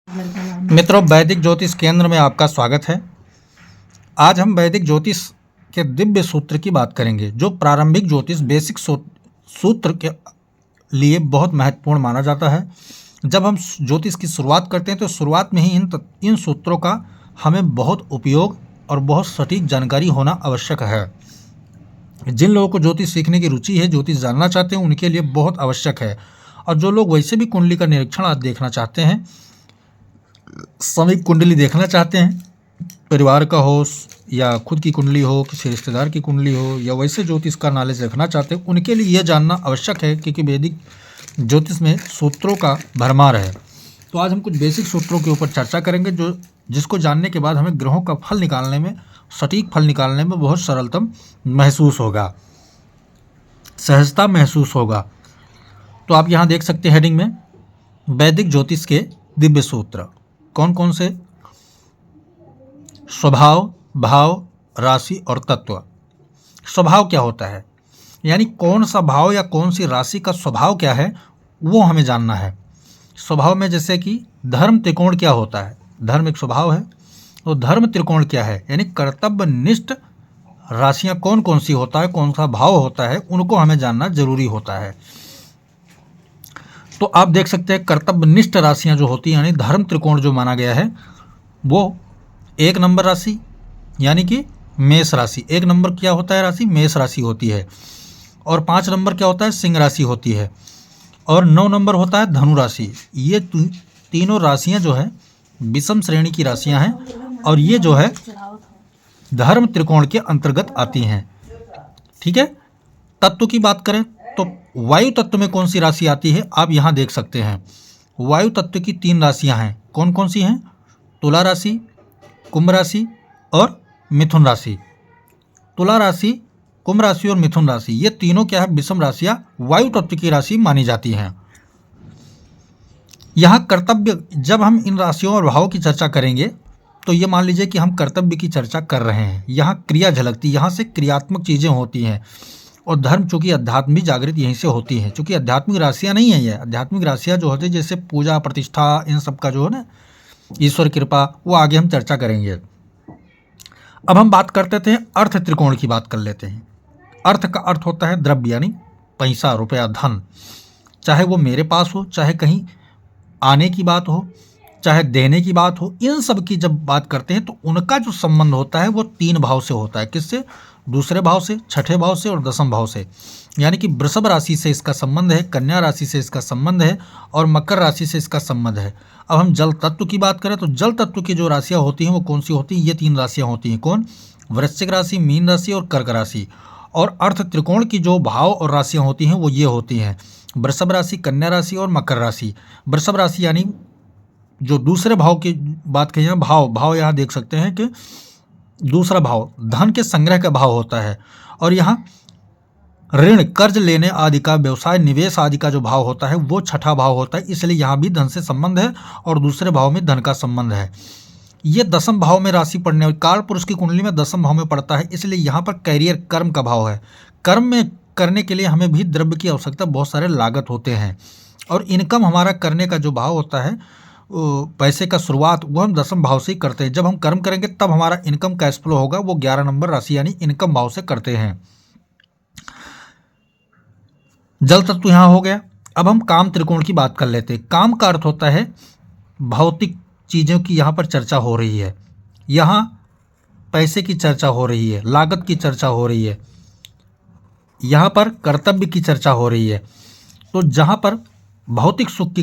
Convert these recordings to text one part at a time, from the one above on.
मित्रों, वैदिक ज्योतिष केंद्र में आपका स्वागत है। आज हम वैदिक ज्योतिष के दिव्य सूत्र की बात करेंगे, जो प्रारंभिक ज्योतिष बेसिक सूत्र के लिए बहुत महत्वपूर्ण माना जाता है। जब हम ज्योतिष की शुरुआत करते हैं तो शुरुआत में ही इन सूत्रों का हमें बहुत उपयोग और बहुत सटीक जानकारी होना आवश्यक है। जिन लोगों को ज्योतिष सीखने की रुचि है, ज्योतिष जानना चाहते हैं, उनके लिए बहुत आवश्यक है। और जो लोग वैसे भी कुंडली का निरीक्षण आज देखना चाहते हैं, समयिक कुंडली देखना चाहते हैं, परिवार का हो या खुद की कुंडली हो, किसी रिश्तेदार की कुंडली हो, या वैसे ज्योतिष का नॉलेज रखना चाहते हैं, उनके लिए यह जानना आवश्यक है, क्योंकि वैदिक ज्योतिष में सूत्रों का भरमार है। तो आज हम कुछ बेसिक सूत्रों के ऊपर चर्चा करेंगे, जिसको जानने के बाद हमें ग्रहों का फल निकालने में, सटीक फल निकालने में बहुत सरलतम महसूस होगा, सहजता महसूस होगा। तो आप यहाँ देख सकते हैं हेडिंग में वैदिक ज्योतिष के दिव्य सूत्र कौन कौन से। स्वभाव, भाव, राशि और तत्व। स्वभाव क्या होता है, यानी कौन सा भाव या कौन सी राशि का स्वभाव क्या है, वो हमें जानना है। स्वभाव में जैसे कि धर्म त्रिकोण क्या होता है, धर्म एक स्वभाव है, तो धर्म त्रिकोण क्या है, यानी कर्तव्यनिष्ठ राशियां कौन कौन सी होता है, कौन सा भाव होता है, उनको हमें जानना जरूरी होता है। तो आप देख सकते हैं कर्तव्यनिष्ठ राशियां जो होती हैं, यानी धर्म त्रिकोण जो माना गया है, वो 1 नंबर राशि यानी कि मेष राशि। 1 नंबर क्या होता है राशि, मेष राशि होती है। और 5 नंबर क्या होता है, सिंह राशि होती है। और 9 नंबर होता है धनु राशि। ये तीनों राशियां जो है विषम श्रेणी की राशियां हैं, और ये जो है धर्म त्रिकोण के अंतर्गत आती हैं। ठीक है। तत्व की बात करें तो वायु तत्व में कौन सी राशि आती है, आप यहाँ देख सकते हैं। वायु तत्व की 3 राशियां हैं। कौन कौन सी हैं, तुला राशि, कुंभ राशि और मिथुन राशि। तुला राशि, कुंभ राशि और मिथुन राशि, ये तीनों क्या है, विषम राशियां वायु तत्व की राशि मानी जाती हैं। यहाँ कर्तव्य, जब हम इन राशियों और भावों की चर्चा करेंगे तो ये मान लीजिए कि हम कर्तव्य की चर्चा कर रहे हैं। यहाँ क्रिया झलकती, यहाँ से क्रियात्मक चीज़ें होती हैं। और धर्म, चूँकि अध्यात्म भी जागृत यहीं से होती हैं, चूँकि आध्यात्मिक राशियाँ नहीं हैं। ये आध्यात्मिक राशियाँ जो होती है, जैसे पूजा प्रतिष्ठा, इन सब का जो है ना, ईश्वर कृपा, वो आगे हम चर्चा करेंगे। अब हम बात करते थे अर्थ त्रिकोण की, बात कर लेते हैं। अर्थ का अर्थ होता है द्रव्य, यानी पैसा, रुपया, धन। चाहे वो मेरे पास हो, चाहे कहीं आने की बात हो, चाहे देने की बात हो, इन सब की जब बात करते हैं तो उनका जो संबंध होता है वो 3 भाव से होता है। किससे, दूसरे भाव से, छठे भाव से और दसम भाव से। यानी कि वृषभ राशि से इसका संबंध है, कन्या राशि से इसका संबंध है, और मकर राशि से इसका संबंध है। अब हम जल तत्व की बात करें तो जल तत्व की जो राशियां होती हैं वो कौन सी होती हैं, ये 3 राशियां होती हैं। कौन, वृश्चिक राशि, मीन राशि और कर्क राशि। और अर्थ त्रिकोण की जो भाव और राशियां होती हैं वो ये होती हैं, वृषभ राशि, कन्या राशि और मकर राशि। वृषभ राशि यानी जो दूसरे भाव की बात कही है, भाव यहाँ देख सकते हैं कि दूसरा भाव धन के संग्रह का भाव होता है। और यहाँ ऋण, कर्ज लेने आदि का, व्यवसाय, निवेश आदि का जो भाव होता है वो छठा भाव होता है। इसलिए यहाँ भी धन से संबंध है और दूसरे भाव में धन का संबंध है। ये दसम भाव में राशि पड़ने वाली, काल पुरुष की कुंडली में दसम भाव में पड़ता है, इसलिए यहाँ पर कैरियर, कर्म का भाव है। कर्म में करने के लिए हमें भी द्रव्य की आवश्यकता, बहुत सारे लागत होते हैं। और इनकम हमारा करने का जो भाव होता है, पैसे का शुरुआत, वो हम दसम भाव से ही करते हैं। जब हम कर्म करेंगे तब हमारा इनकम कैश फ्लो होगा, वो 11 नंबर राशि यानी इनकम भाव से करते हैं। जल तत्व यहाँ हो गया। अब हम काम त्रिकोण की बात कर लेते हैं। काम का अर्थ होता है भौतिक चीज़ों की, यहाँ पर चर्चा हो रही है। यहाँ पैसे की चर्चा हो रही है, लागत की चर्चा हो रही है, यहाँ पर कर्तव्य की चर्चा हो रही है। तो जहाँ पर भौतिक सुख की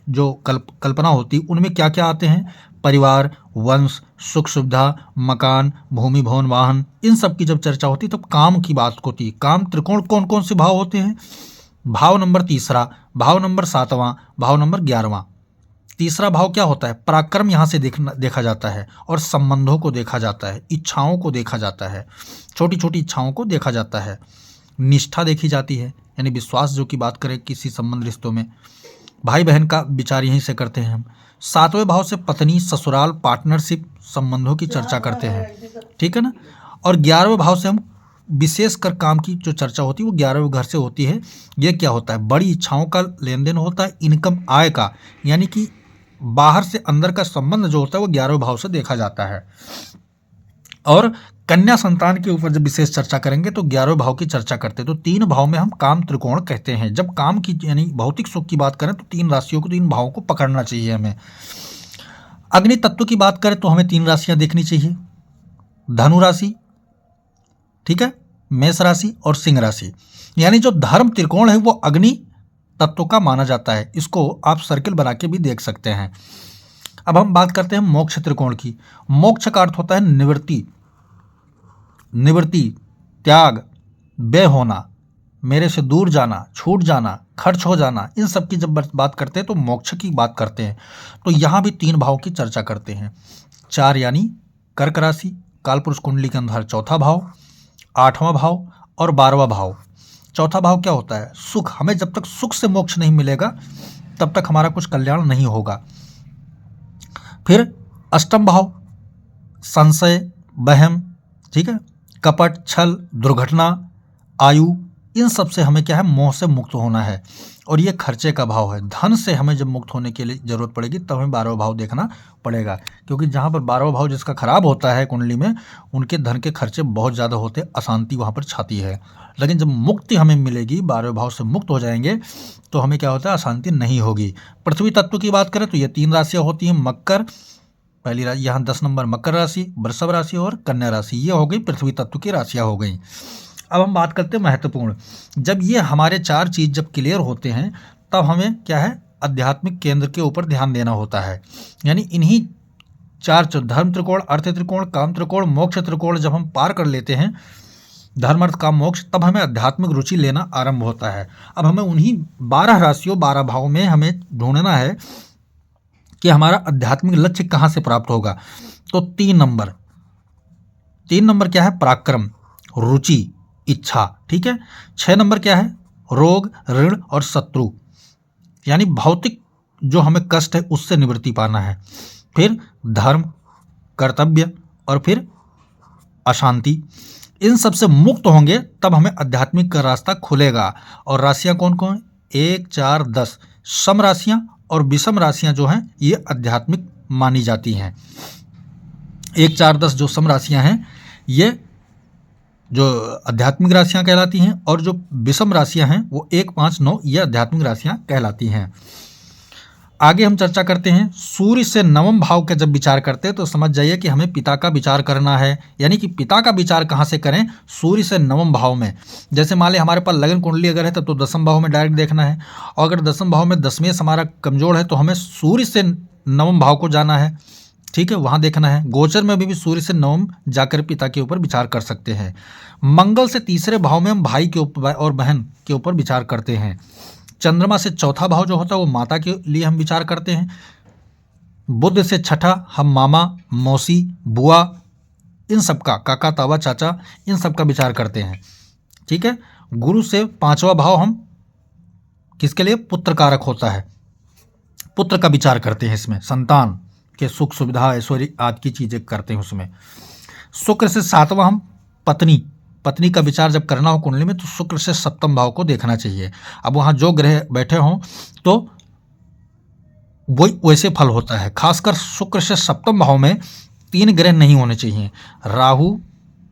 जो कल्पना होती है, उनमें क्या क्या आते हैं, परिवार, वंश, सुख सुविधा, मकान, भूमि, भवन, वाहन, इन सब की जब चर्चा होती है तब काम की बात होती है। काम त्रिकोण कौन कौन से भाव होते हैं, भाव नंबर 3, भाव नंबर 7वां, भाव नंबर 11वां। तीसरा भाव क्या होता है, पराक्रम यहाँ से देखा जाता है, और संबंधों को देखा जाता है, इच्छाओं को देखा जाता है, छोटी छोटी इच्छाओं को देखा जाता है, निष्ठा देखी जाती है, यानी विश्वास जो की बात करें किसी संबंध रिश्तों में, भाई बहन का विचार यहीं से करते हैं हम। 7वें भाव से पत्नी, ससुराल, पार्टनरशिप, संबंधों की चर्चा करते हैं। ठीक है ना। और 11वें भाव से हम विशेष कर काम की जो चर्चा होती है वो 11वें घर से होती है। ये क्या होता है, बड़ी इच्छाओं का लेन देन होता है, इनकम, आय का, यानी कि बाहर से अंदर का संबंध जो होता है वो 11वें भाव से देखा जाता है। और कन्या संतान के ऊपर जब विशेष चर्चा करेंगे तो 11वें भाव की चर्चा करते हैं। तो 3 भाव में हम काम त्रिकोण कहते हैं। जब काम की यानी भौतिक सुख की बात करें तो 3 राशियों को, 3 भावों को पकड़ना चाहिए हमें। अग्नि तत्व की बात करें तो हमें 3 राशियां देखनी चाहिए, धनु राशि, ठीक है, मेष राशि और सिंह राशि। यानी जो धर्म त्रिकोण है वो अग्नि तत्व का माना जाता है। इसको आप सर्किल बना के भी देख सकते हैं। अब हम बात करते हैं मोक्ष त्रिकोण की। मोक्ष का अर्थ होता है निवृत्ति, निवृत्ति, त्याग, व्यय होना, मेरे से दूर जाना, छूट जाना, खर्च हो जाना, इन सब की जब बात करते हैं तो मोक्ष की बात करते हैं। तो यहाँ भी 3 भाव की चर्चा करते हैं। 4 यानी कर्क राशि, कालपुरुष कुंडली के अंदर 4था भाव, 8वां भाव और 12वां भाव। 4था भाव क्या होता है? सुख। हमें जब तक सुख से मोक्ष नहीं मिलेगा तब तक हमारा कुछ कल्याण नहीं होगा। फिर अष्टम भाव, संशय, वहम, ठीक है, कपट, छल, दुर्घटना, आयु, इन सब से हमें क्या है? मोह से मुक्त होना है। और ये खर्चे का भाव है। धन से हमें जब मुक्त होने के लिए जरूरत पड़ेगी तब हमें 12वां भाव देखना पड़ेगा, क्योंकि जहाँ पर 12वां भाव जिसका खराब होता है कुंडली में, उनके धन के खर्चे बहुत ज़्यादा होते, अशांति वहाँ पर छाती है। लेकिन जब मुक्ति हमें मिलेगी, 12वें भाव से मुक्त हो जाएंगे तो हमें क्या होता है? अशांति नहीं होगी। पृथ्वी तत्व की बात करें तो ये 3 राशियाँ होती हैं। मकर पहली राशि, यहाँ 10 नंबर मकर राशि, वृषभ राशि और कन्या राशि, ये हो गई पृथ्वी तत्व की राशियाँ हो गई। अब हम बात करते हैं महत्वपूर्ण। जब ये हमारे 4 चीज़ जब क्लियर होते हैं तब हमें क्या है? आध्यात्मिक केंद्र के ऊपर ध्यान देना होता है। यानी इन्हीं 4 धर्म त्रिकोण, अर्थ त्रिकोण, काम त्रिकोण, मोक्ष त्रिकोण जब हम पार कर लेते हैं, धर्म अर्थ काम मोक्ष, तब हमें आध्यात्मिक रुचि लेना आरंभ होता है। अब हमें उन्हीं 12 राशियों, 12 भावों में हमें ढूंढना है कि हमारा आध्यात्मिक लक्ष्य कहाँ से प्राप्त होगा। तो 3 नंबर क्या है? पराक्रम, रुचि, इच्छा, ठीक है। 6 नंबर क्या है? रोग, ऋण और शत्रु, यानी भौतिक जो हमें कष्ट है उससे निवृत्ति पाना है। फिर धर्म, कर्तव्य और फिर अशांति, इन सब से मुक्त होंगे तब हमें आध्यात्मिक का रास्ता खुलेगा। और राशियां कौन कौन? 1, 4, 10 सम राशियां और विषम राशियां जो हैं ये आध्यात्मिक मानी जाती हैं। 1, 4, 10 जो सम राशियां हैं ये जो आध्यात्मिक राशियां कहलाती हैं, और जो विषम राशियां हैं वो 1, 5, 9 ये आध्यात्मिक राशियां कहलाती हैं। आगे हम चर्चा करते हैं सूर्य से 9वें भाव का जब विचार करते हैं तो समझ जाइए कि हमें पिता का विचार करना है। यानी कि पिता का विचार कहाँ से करें? सूर्य से 9वें भाव में। जैसे मान लें हमारे पास लगन कुंडली अगर है तब तो 10वें भाव में डायरेक्ट देखना है, और अगर 10वें भाव में 10वें हमारा कमजोर है तो हमें सूर्य से 9वें भाव को जाना है, ठीक है, वहाँ देखना है। गोचर में भी सूर्य से 9वें जाकर पिता के ऊपर विचार कर सकते हैं। मंगल से 3रे भाव में हम भाई के ऊपर और बहन के ऊपर विचार करते हैं। चंद्रमा से 4था भाव जो होता है वो माता के लिए हम विचार करते हैं। बुध से 6ठा हम मामा, मौसी, बुआ, इन सब का, काका, तावा, चाचा, इन सब का विचार करते हैं, ठीक है। गुरु से 5वां भाव हम किसके लिए? पुत्र कारक होता है, पुत्र का विचार करते हैं। इसमें संतान के सुख सुविधा ऐश्वर्य आदि की चीज़ें करते हैं उसमें। शुक्र से 7वां हम पत्नी का विचार जब करना हो कुंडली में तो शुक्र से 7वें भाव को देखना चाहिए। अब वहाँ जो ग्रह बैठे हों तो वही वैसे फल होता है। खासकर शुक्र से 7वें भाव में 3 ग्रह नहीं होने चाहिए, राहु,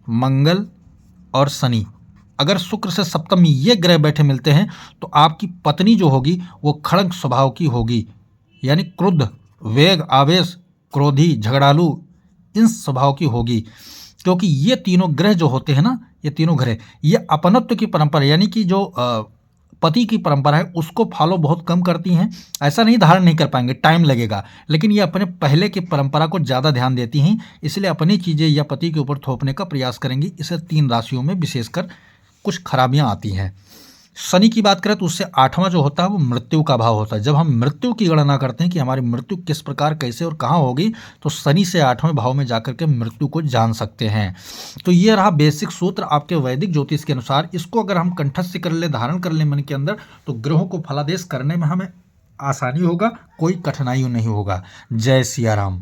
मंगल और शनि। अगर शुक्र से 7वें में ये ग्रह बैठे मिलते हैं तो आपकी पत्नी जो होगी वो खड़ग स्वभाव की होगी, यानी क्रुद्ध, वेग, आवेश, क्रोधी, झगड़ालू, इन स्वभाव की होगी। क्योंकि ये तीनों ग्रह जो होते हैं ना, ये तीनों ग्रह ये अपनत्व की परंपरा, यानी कि जो पति की परंपरा है उसको फॉलो बहुत कम करती हैं। ऐसा नहीं धारण नहीं कर पाएंगे, टाइम लगेगा, लेकिन ये अपने पहले की परंपरा को ज़्यादा ध्यान देती हैं, इसलिए अपनी चीज़ें या पति के ऊपर थोपने का प्रयास करेंगी। इसे 3 राशियों में विशेषकर कुछ खराबियाँ आती हैं। शनि की बात करें तो उससे 8वां जो होता है वो मृत्यु का भाव होता है। जब हम मृत्यु की गणना करते हैं कि हमारी मृत्यु किस प्रकार, कैसे और कहाँ होगी, तो शनि से 8वें भाव में जाकर के मृत्यु को जान सकते हैं। तो ये रहा बेसिक सूत्र आपके वैदिक ज्योतिष के अनुसार। इसको अगर हम कंठस्थ कर ले, धारण कर ले मन के अंदर, तो ग्रहों को फलादेश करने में हमें आसानी होगा, कोई कठिनाई नहीं होगा। जय सिया राम।